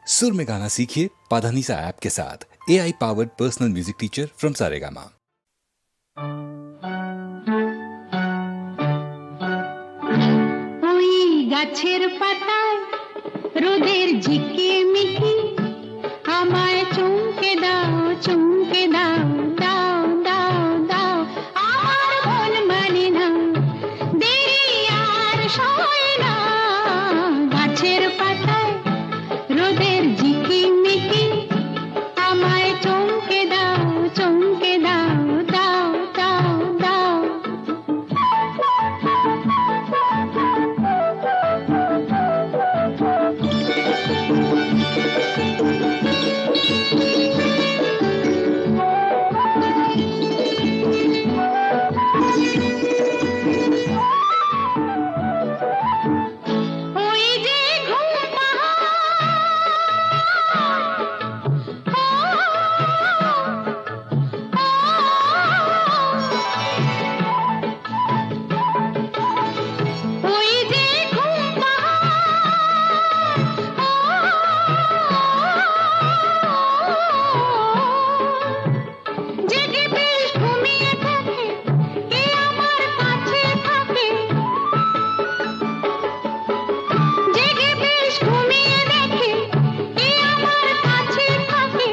सुर में गाना सीखिए पाधानीसा ऐप के साथ। AI powered personal music teacher from Saregama. ওই গাছের পাতায় রোদের ঝিকিমিকি আমায় চুমকে দাও চুমকে দাও দাও দাও দাও আমার মন মানে না দেরি আর সয় না গাছের পাতায় রোদের ঝিকিমিকি আমায় চুমকে দাও চুমকে দাও দাও দাও দাও ওই যে ঘুম ওই যে ঘুম জেগে বেশ ঘুমিয়ে থাকে কে আমার কাছে থাকে জেগে বেশ ঘুমিয়ে দেখে কে আমার কাছে থাকে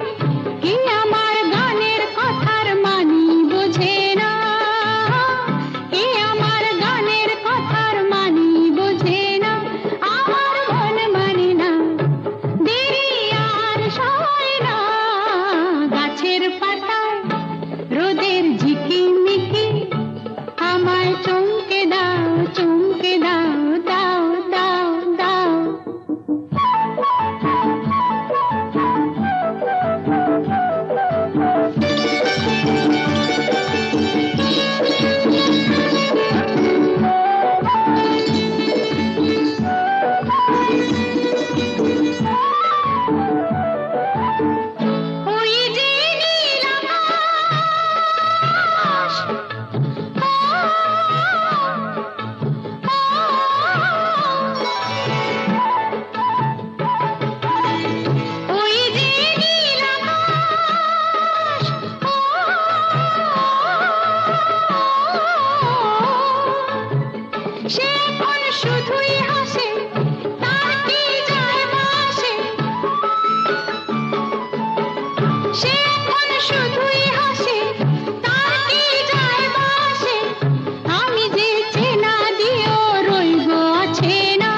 কে আমার গানের কথার মানি বোঝে না কে আমার গানের কথার মানি বোঝে না আমার মন মানে না দেরি আর সয় না গাছের পাতায় রোদের ঝিকিমিকি আমায় চমকে দাও চমকে দাও দাও দাও দাও ওই যে নীল আকাশ ওই যে নীল আকাশ সে এখন শুধুই হাসে তার কি যায় আসে সে এখন শুধুই হাসে তার কি যায় আসে আমি যে চেনা দিয়েও রইব আছে না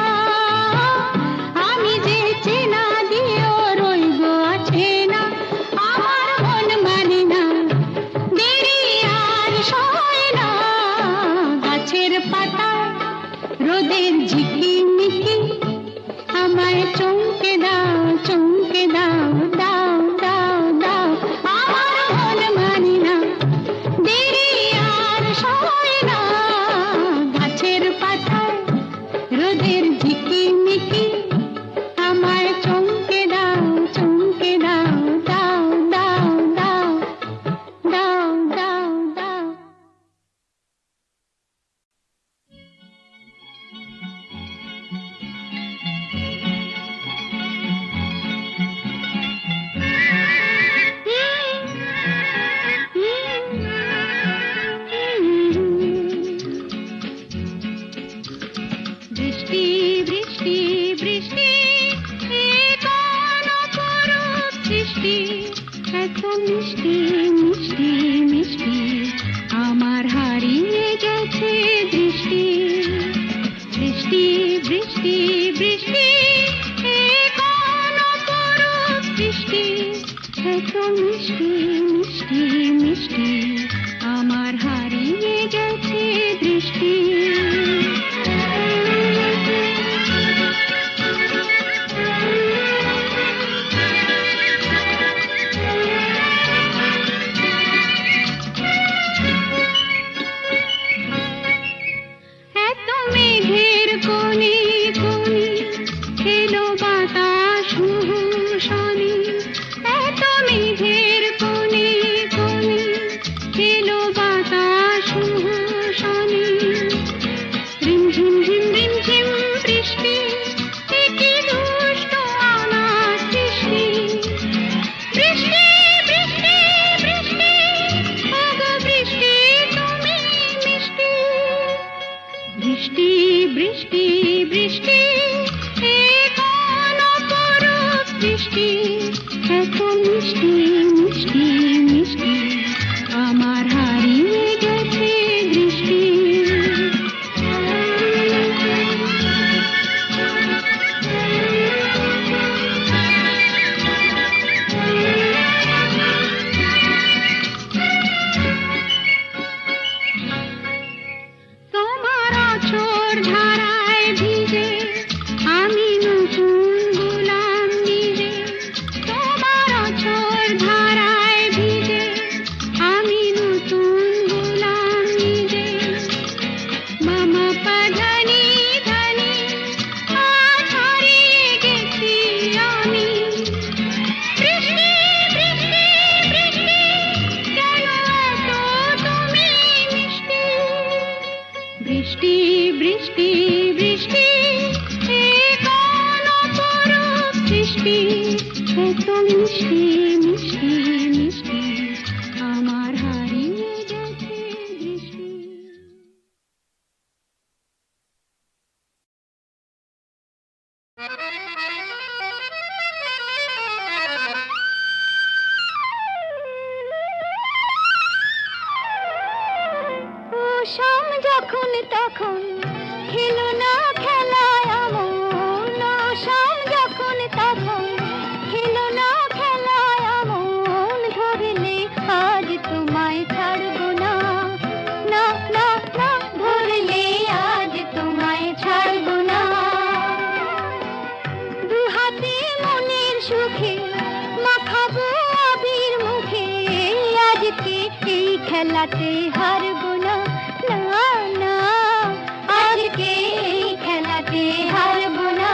আমি যে চেনা দিয়েও রইব আছে না আমার মন মানে না দেরি আর সয় না গাছের পাতায় রোদের ঝিকিমিকি আমায় চমকে দাও চমকে দাও দাও দাও দাও আমার মন মানে না দেরি আর সয় না গাছের পাতায় রোদের ঝিকিমিকি আমায় চমকে দাও চমকে দাও দাও দাও দাও দাও দাও দাও বৃষ্টি বৃষ্টি বৃষ্টি এ কোন অপরূপ সৃষ্টি এত মিষ্টি মিষ্টি মিষ্টি আমার হারিয়ে গেছে দৃষ্টি বৃষ্টি বৃষ্টি বৃষ্টি এ কোন অপরূপ সৃষ্টি এত মিষ্টি মিষ্টি মিষ্টি আমার হারিয়ে গেছে দৃষ্টি দৃষ্টি এত মিষ্টি মিষ্টি মিষ্টি আমার হারিয়ে গেছে দৃষ্টি। ও শাম যখন তখন খেলো না খেলায় আমন, ও শাম যখন তখন খেলো না খেলায় আমন, ধরলে আজ তোমায় ছাড়বো না, না না না ধরলে আজ তোমায় ছাড়বো না। দু হাতে মনের সুখে মাখাবো আবির মুখে, আজকে এই খেলাতে হারবো না, না না আজকে এই খেলাতে হারবো না।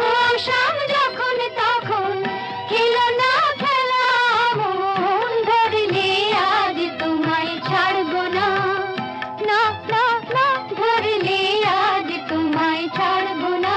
ও শাম যখন তখন খেলো না খেলা মন, ধরলে আজ তোমায় ছাড়বো না, না না না ধরলে আজ তোমায় ছাড়বো না।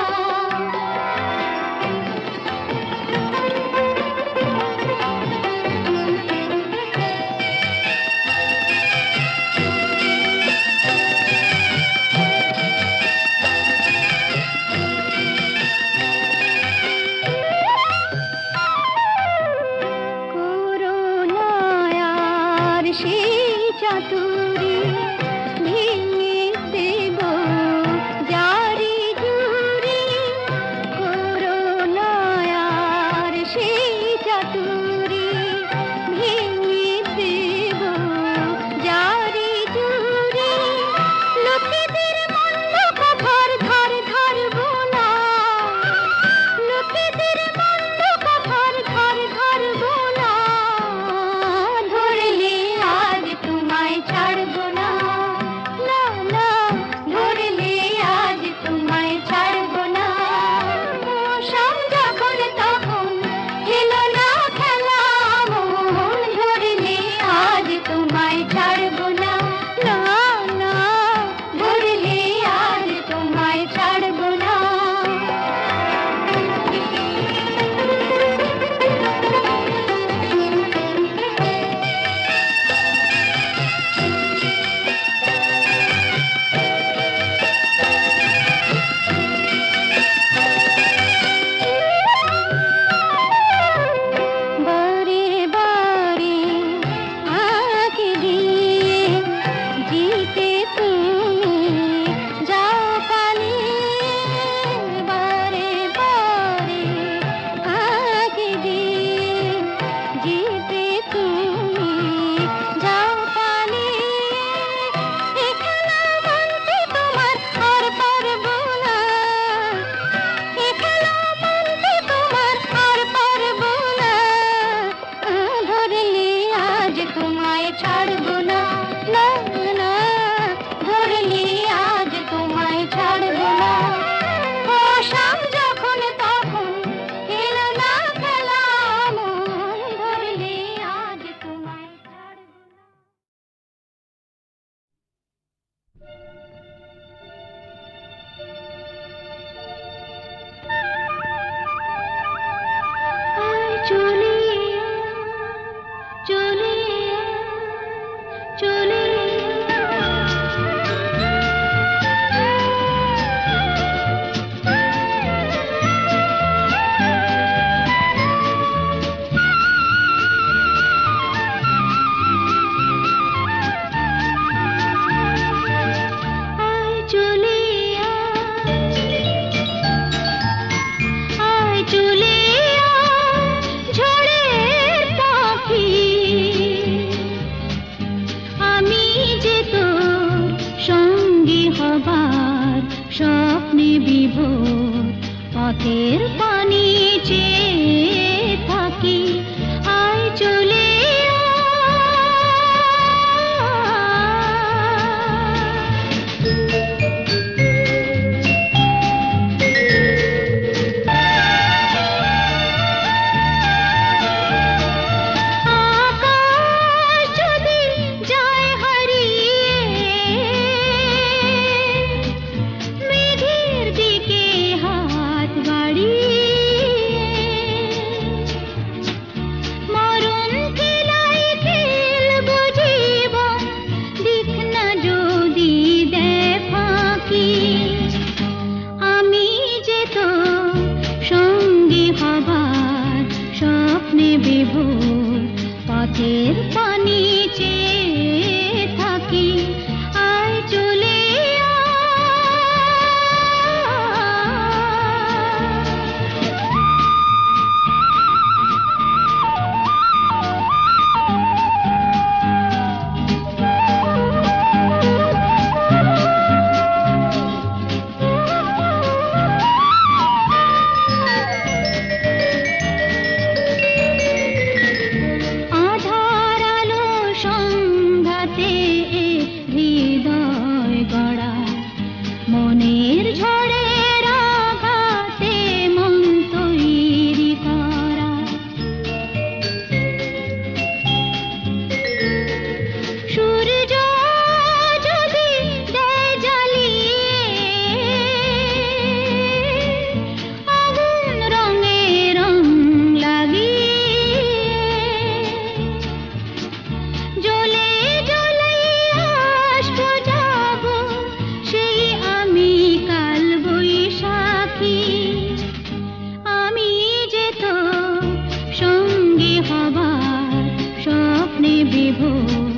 ভোর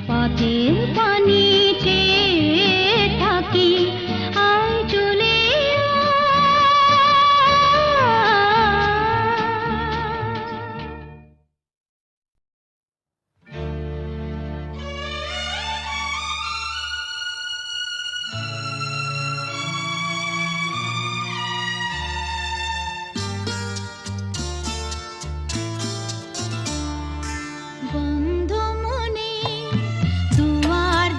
পথের পানি চেয়ে থাকি আয় চলে বন্ধ মনে দুয়ার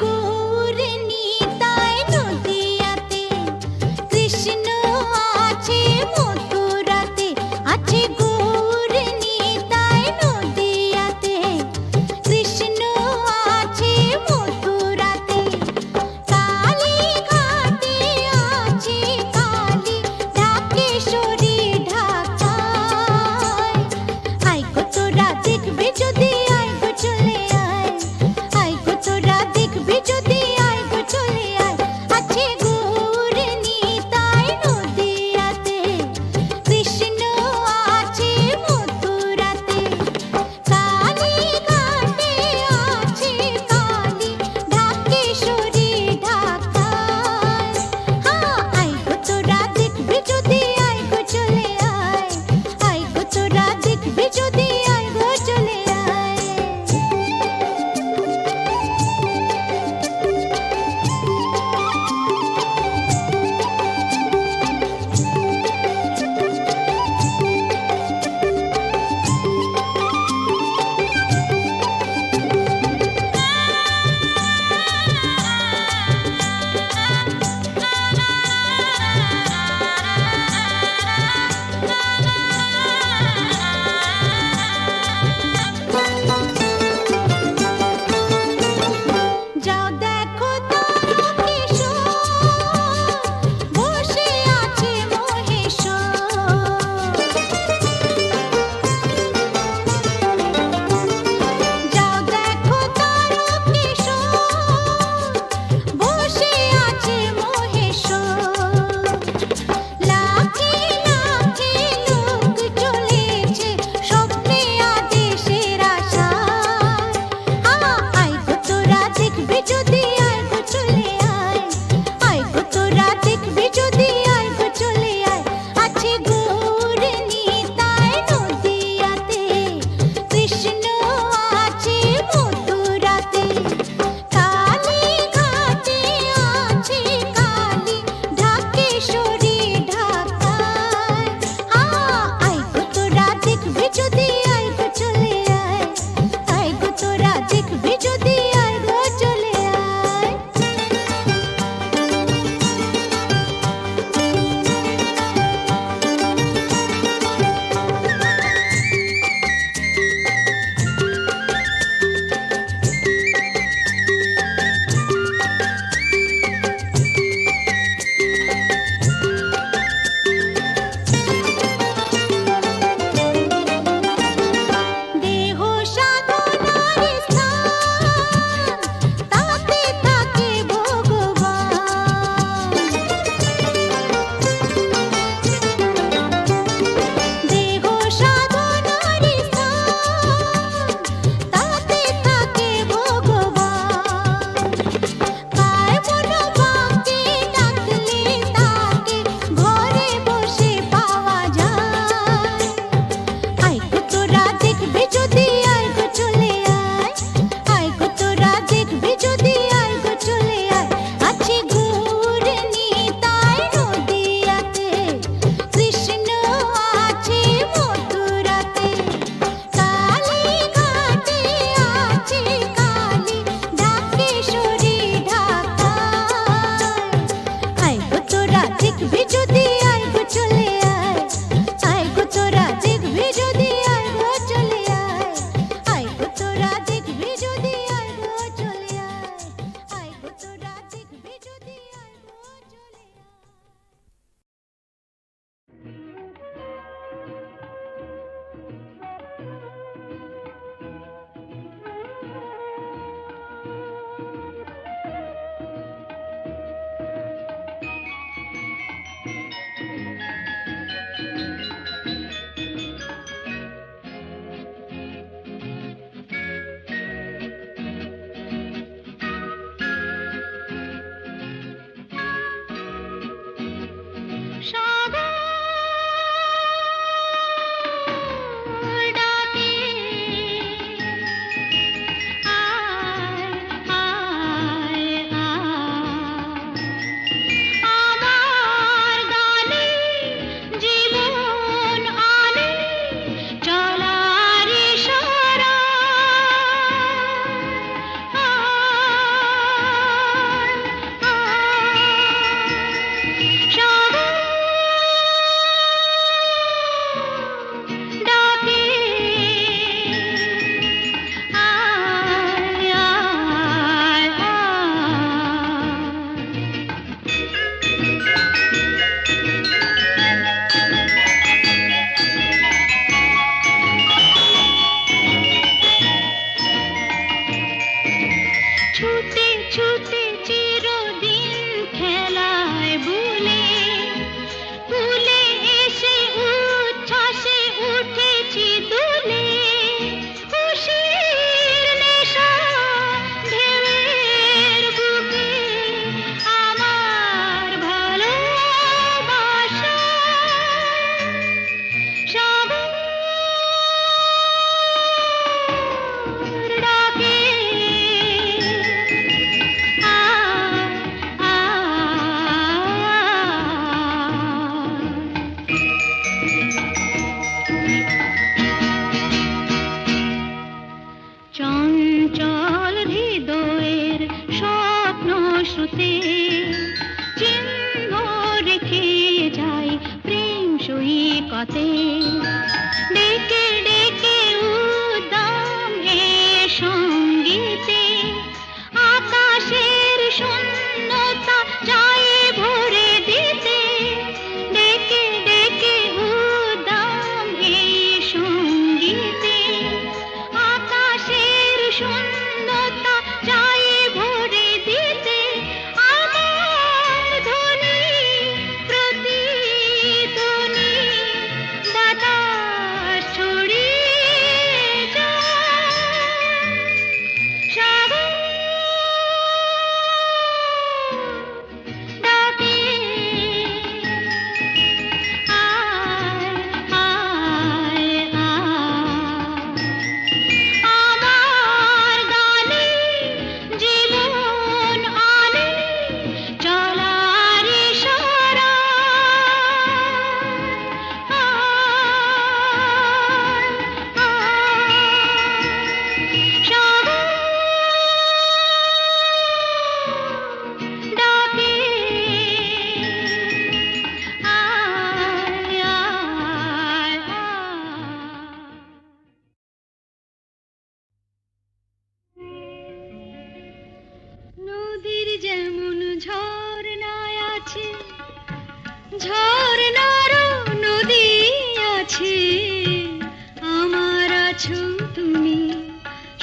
গৌর নিতাই নদিয়াতে, কৃষ্ণ আছে মথুরাতে, আছে গৌর নিতাই নদিয়াতে, কৃষ্ণ আছে মথুরাতে। কালী ঘাটে আছে কালী, ঢাকেশ্বরী ঢাকায়। আয় গো তোরা দেখবি যদি, আয় গো চলে আয়, আয় গো তোরা দেখবি যদি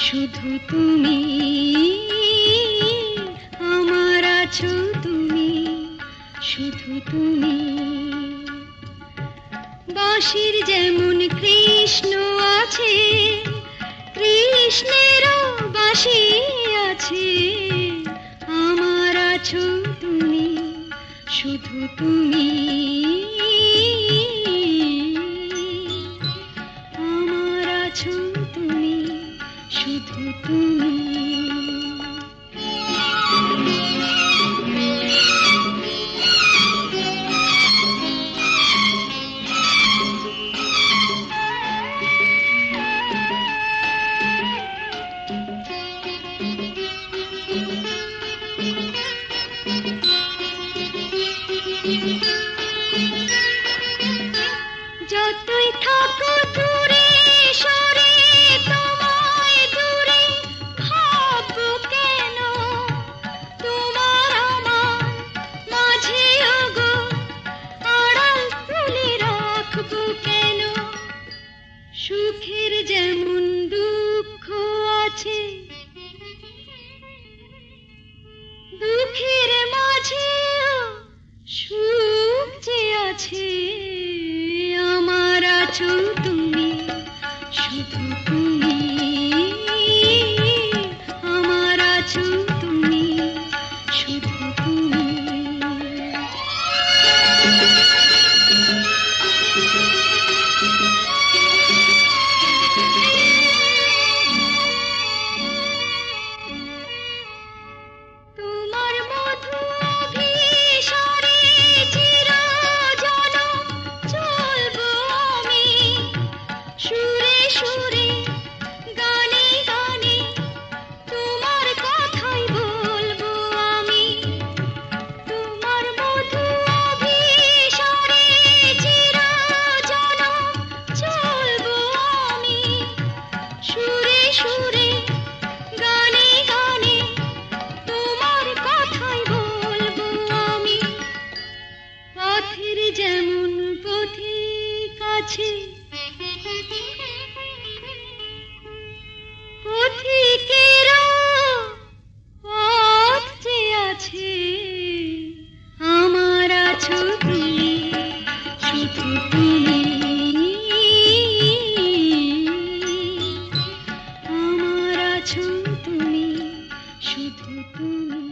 শুধু তুমি আমার আছো তুমি, শুধু তুমি। বাঁশির যেমন কৃষ্ণ আছে, কৃষ্ণেরও বাঁশি আছে, আমার আছো তুমি, শুধু তুমি। আমার আছো তুমি, শুধু তুমি। যতই থাকো দূরে সরে, তোমায় দূরে ভাববো কেন? তোমার আমার মাঝে ওগো আড়াল তুলে রাখবো কেন? সুখের যেমন দুঃখ আছে, দুঃখের মাঝেও সুখ যে আছে, আমার আছো তুমি, শুধু তুমি। আমার আছো তুমি, শুধু তুমি। তোমার মধু অভিসারে চিরজনম চলবো আমি, সুরে সুরে গানে গানে তোমার কথাই বলবো আমি। তোমার মধু অভিসারে চিরজনম চলবো আমি, সুরে সুরে গানে গানে তোমার কথাই বলবো আমি। পথের যেমন পথিক আছে, পথিকেরও পথ যে আছে, আমার আছো তুমি, শুধু তুমি। আমার আছো তুমি, শুধু তুমি।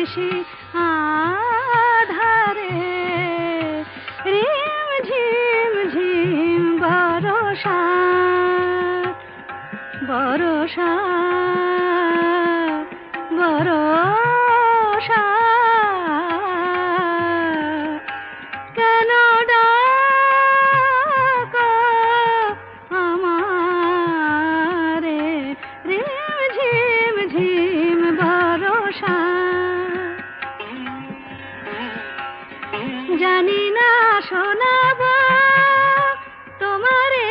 নিশি আধারে রিম ঝিম ঝিম বরষা বরষা বরষা কেন ডাকো আমারে রিম ঝিম ঝিম বরষা জানি না শোনাবো তোমারে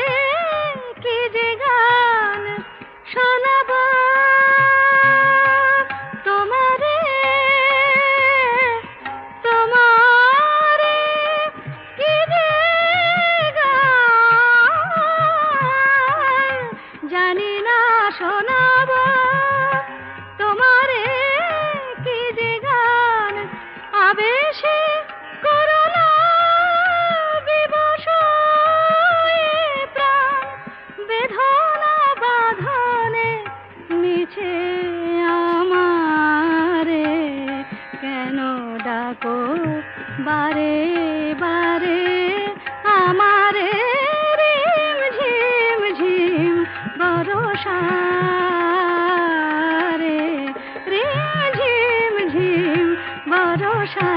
কি যে গান শোনাবো তোমারে তোমারে কি যে গান জানি না শোনাবো তোমারে কি যে গান আবেশে করুণা বিবশ এ প্রাণ বেদনা বাঁধনে মিছে আমারে কেন ডাকো বারে বারে আমারে রিম ঝিম ঝিম বরষা রে রিম ঝিম ঝিম বরষা